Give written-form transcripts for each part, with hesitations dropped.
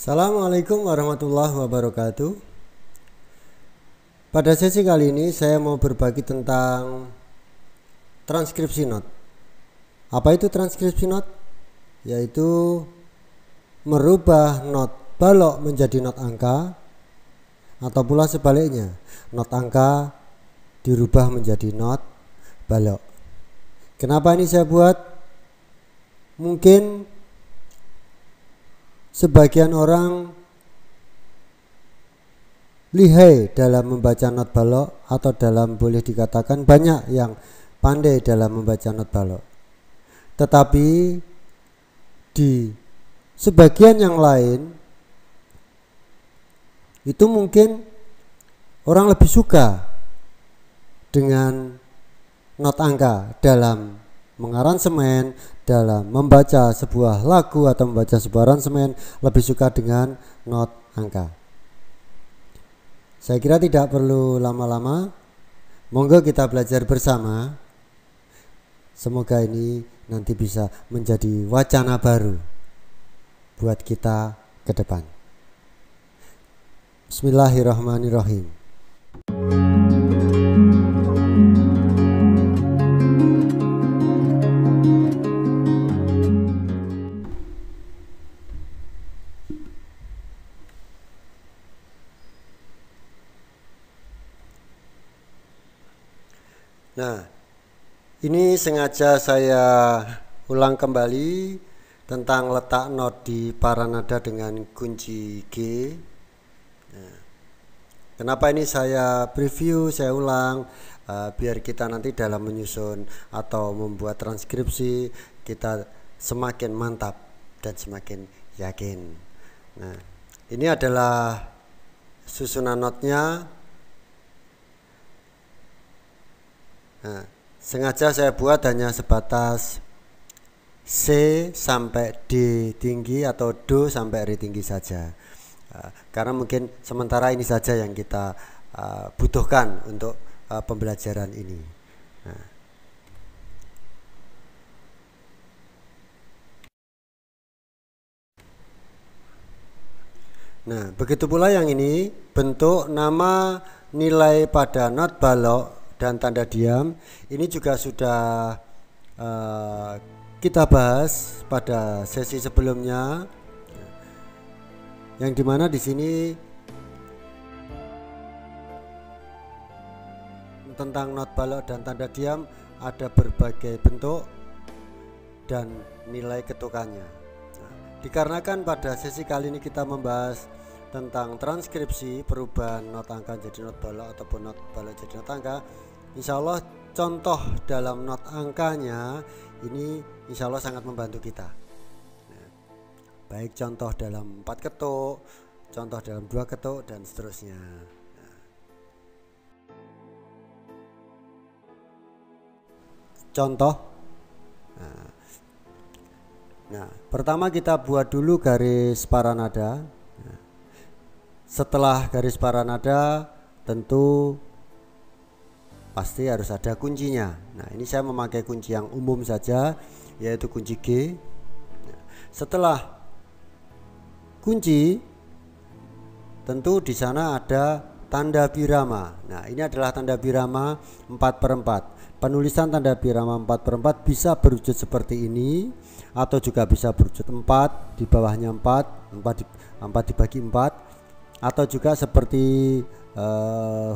Assalamualaikum warahmatullahi wabarakatuh. Pada sesi kali ini saya mau berbagi tentang transkripsi not. Apa itu transkripsi not? Yaitu merubah not balok menjadi not angka, atau pula sebaliknya, not angka dirubah menjadi not balok. Kenapa ini saya buat? Mungkin sebagian orang lihai dalam membaca not balok, atau boleh dikatakan banyak yang pandai dalam membaca not balok. Tetapi di sebagian yang lain itu mungkin orang lebih suka dengan not angka dalam mengaransemen, dalam membaca sebuah lagu atau membaca sebuah aransemen, lebih suka dengan not angka. Saya kira tidak perlu lama-lama, monggo kita belajar bersama. Semoga ini nanti bisa menjadi wacana baru buat kita ke depan. Bismillahirrahmanirrahim. Nah, ini sengaja saya ulang kembali tentang letak not di para nada dengan kunci G. Nah, kenapa ini saya preview, saya ulang, biar kita nanti dalam menyusun atau membuat transkripsi kita semakin mantap dan semakin yakin. Nah, ini adalah susunan notnya. Nah, sengaja saya buat hanya sebatas C sampai D tinggi atau Do sampai Re tinggi saja, karena mungkin sementara ini saja yang kita butuhkan untuk pembelajaran ini. Nah, begitu pula yang ini, bentuk, nama, nilai pada not balok dan tanda diam ini juga sudah kita bahas pada sesi sebelumnya, yang dimana di sini tentang not balok dan tanda diam ada berbagai bentuk dan nilai ketukannya. Nah, dikarenakan pada sesi kali ini kita membahas tentang transkripsi perubahan not angka jadi not balok ataupun not balok jadi not angka, insya Allah contoh dalam not angkanya ini insya Allah sangat membantu kita. Nah, baik contoh dalam 4 ketuk, contoh dalam 2 ketuk, dan seterusnya. Contoh. Nah, pertama kita buat dulu garis para nada. Setelah garis para nada tentu pasti harus ada kuncinya. Nah, ini saya memakai kunci yang umum saja, yaitu kunci G. Setelah kunci tentu di sana ada tanda birama. Nah, ini adalah tanda birama 4/4. Penulisan tanda birama 4/4 bisa berwujud seperti ini, atau juga bisa berwujud 4, di bawahnya 4 dibagi 4, atau juga seperti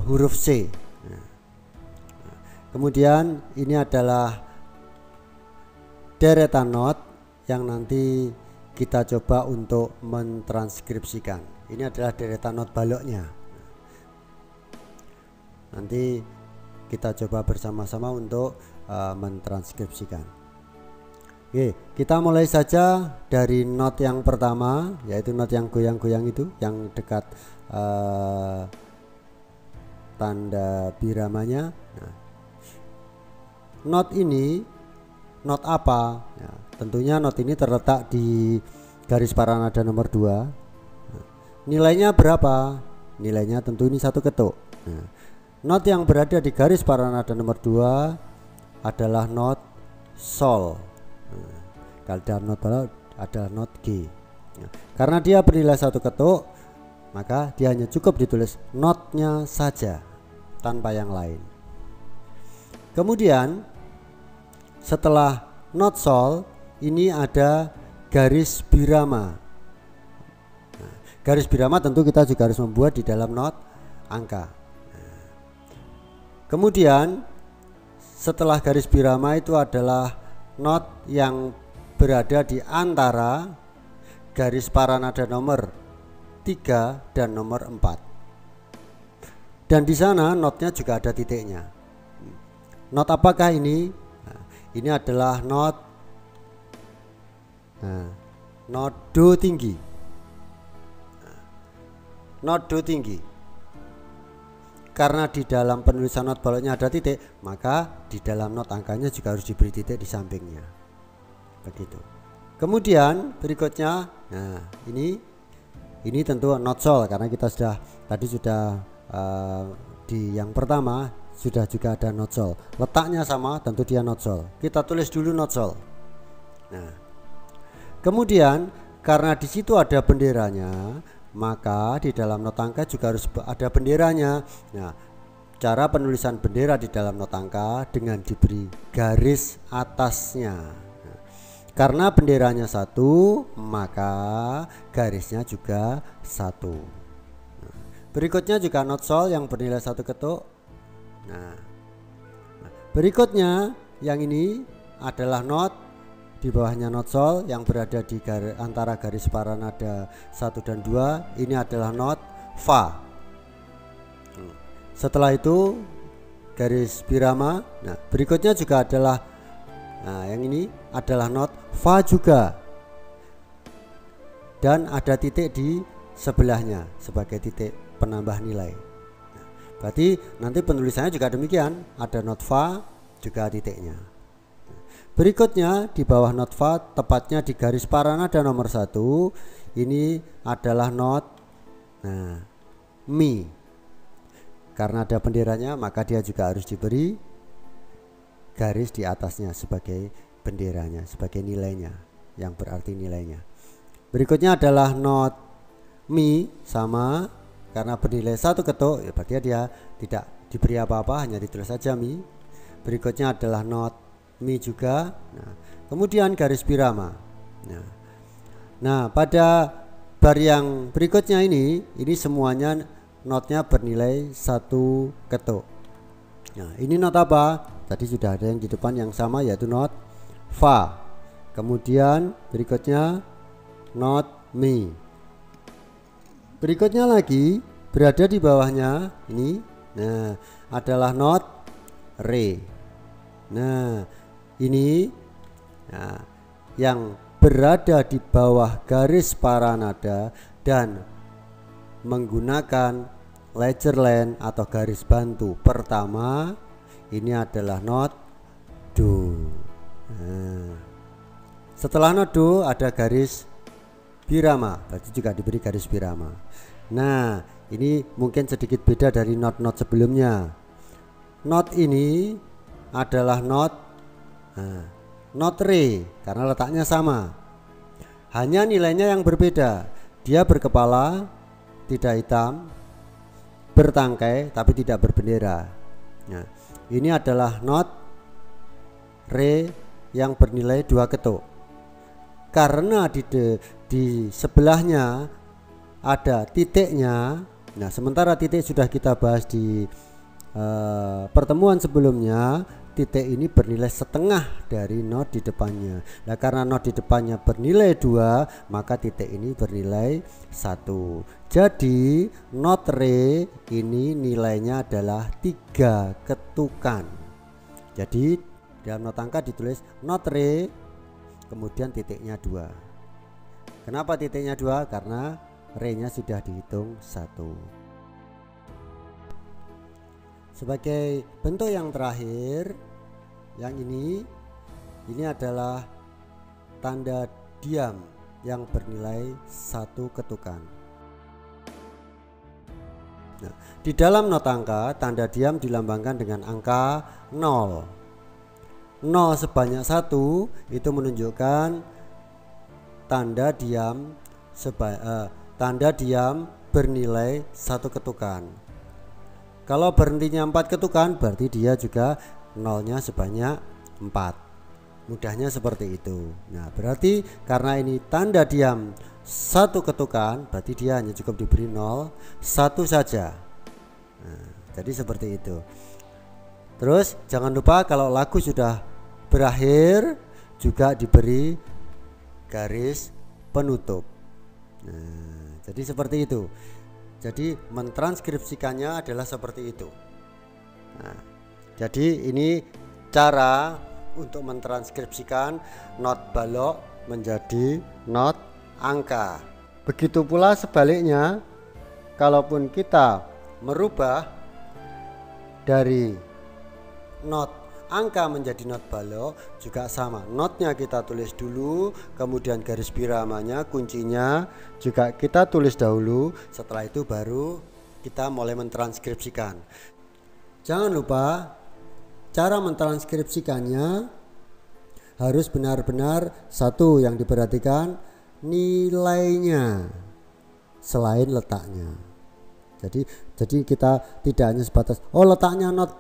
huruf C. Kemudian ini adalah deretan not yang nanti kita coba untuk mentranskripsikan. Ini adalah deretan not baloknya. Nanti kita coba bersama-sama untuk mentranskripsikan. Oke, kita mulai saja dari not yang pertama, yaitu not yang goyang-goyang itu, yang dekat tanda biramanya. Nah, not ini not apa? Ya, tentunya not ini terletak di garis para nada nomor 2. Nah, nilainya berapa? Nilainya tentu ini 1 ketuk. Nah, not yang berada di garis para nada nomor 2 adalah not sol. Kalau dalam not balok ada not G. Karena dia bernilai 1 ketuk, maka dia hanya cukup ditulis notnya saja tanpa yang lain. Kemudian setelah not sol ini ada garis birama. Garis birama tentu kita juga harus membuat di dalam not angka. Kemudian setelah garis birama itu adalah not yang berada di antara garis paranada nomor 3 dan nomor 4. Dan di sana notnya juga ada titiknya. Not apakah ini? Ini adalah not do tinggi. Not do tinggi. Karena di dalam penulisan not baloknya ada titik, maka di dalam not angkanya juga harus diberi titik di sampingnya. Begitu. Kemudian berikutnya, nah ini tentu not sol karena kita tadi sudah di yang pertama sudah juga ada not sol. Letaknya sama, tentu dia not sol. Kita tulis dulu not sol. Nah, kemudian karena di situ ada benderanya, maka di dalam not angka juga harus ada benderanya. Nah, cara penulisan bendera di dalam not angka dengan diberi garis atasnya. Nah, karena benderanya 1, maka garisnya juga 1. Nah, berikutnya juga not sol yang bernilai 1 ketuk. Nah, berikutnya yang ini adalah not di bawahnya not sol yang berada di antara garis paranada 1 dan 2. Ini adalah not fa. Setelah itu garis birama. Nah, berikutnya juga adalah yang ini adalah not fa juga. Dan ada titik di sebelahnya sebagai titik penambah nilai. Berarti nanti penulisannya juga demikian, ada not fa juga titiknya. Berikutnya di bawah not fa, tepatnya di garis paranada nomor 1, ini adalah not mi. Karena ada benderanya, maka dia juga harus diberi garis di atasnya sebagai benderanya, sebagai nilainya, yang berarti nilainya. Berikutnya adalah not mi sama. Karena bernilai 1 ketuk, ya berarti dia tidak diberi apa-apa, hanya ditulis saja mi. Berikutnya adalah not mi juga. Nah, kemudian garis birama. Nah, pada bar yang berikutnya ini semuanya notnya bernilai 1 ketuk. Nah, ini not apa? Tadi sudah ada yang di depan yang sama, yaitu not fa. Kemudian berikutnya not mi. Berikutnya lagi berada di bawahnya ini, nah adalah not re. Nah ini yang berada di bawah garis paranada dan menggunakan ledger line atau garis bantu pertama, ini adalah not do. Nah, setelah not do ada garis birama, berarti juga diberi garis birama. Nah, ini mungkin sedikit beda dari not-not sebelumnya. Not ini adalah not re karena letaknya sama. Hanya nilainya yang berbeda. Dia berkepala, tidak hitam, bertangkai tapi tidak berbendera. Nah, ini adalah not re yang bernilai 2 ketuk. Karena di sebelahnya ada titiknya. Nah, sementara titik sudah kita bahas di pertemuan sebelumnya, titik ini bernilai setengah dari not di depannya. Nah, karena not di depannya bernilai 2, maka titik ini bernilai 1. Jadi not re ini nilainya adalah 3 ketukan. Jadi dalam not angka ditulis not re, kemudian titiknya 2. Kenapa titiknya 2? Karena re-nya sudah dihitung 1. Sebagai bentuk yang terakhir, yang ini adalah tanda diam yang bernilai 1 ketukan. Nah, di dalam not angka, tanda diam dilambangkan dengan angka 0. 0 sebanyak 1 itu menunjukkan tanda diam tanda diam bernilai 1 ketukan. Kalau berhentinya 4 ketukan berarti dia juga nolnya sebanyak 4. Mudahnya seperti itu. Nah, berarti karena ini tanda diam 1 ketukan, berarti dia hanya cukup diberi 0 1 saja. Nah, jadi seperti itu. Terus jangan lupa kalau lagu sudah berakhir juga diberi garis penutup. Nah, jadi seperti itu. Jadi mentranskripsikannya adalah seperti itu. Nah, jadi ini cara untuk mentranskripsikan not balok menjadi not angka. Begitu pula sebaliknya, kalaupun kita merubah dari not angka menjadi not balok juga sama. Notnya kita tulis dulu, kemudian garis biramanya, kuncinya juga kita tulis dahulu. Setelah itu baru kita mulai mentranskripsikan. Jangan lupa cara mentranskripsikannya harus benar-benar satu yang diperhatikan nilainya selain letaknya. Jadi kita tidak hanya sebatas letaknya not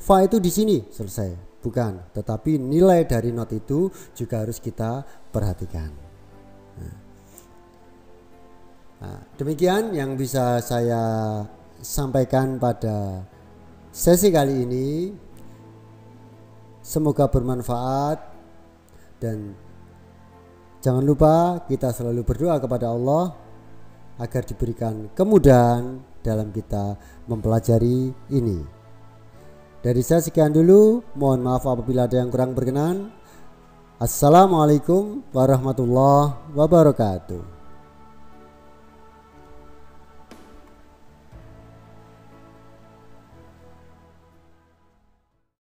fa itu di sini selesai, bukan, tetapi nilai dari not itu juga harus kita perhatikan. Nah, demikian yang bisa saya sampaikan pada sesi kali ini. Semoga bermanfaat dan jangan lupa kita selalu berdoa kepada Allah agar diberikan kemudahan dalam kita mempelajari ini. Dari saya sekian dulu, mohon maaf apabila ada yang kurang berkenan. Assalamualaikum warahmatullahi wabarakatuh.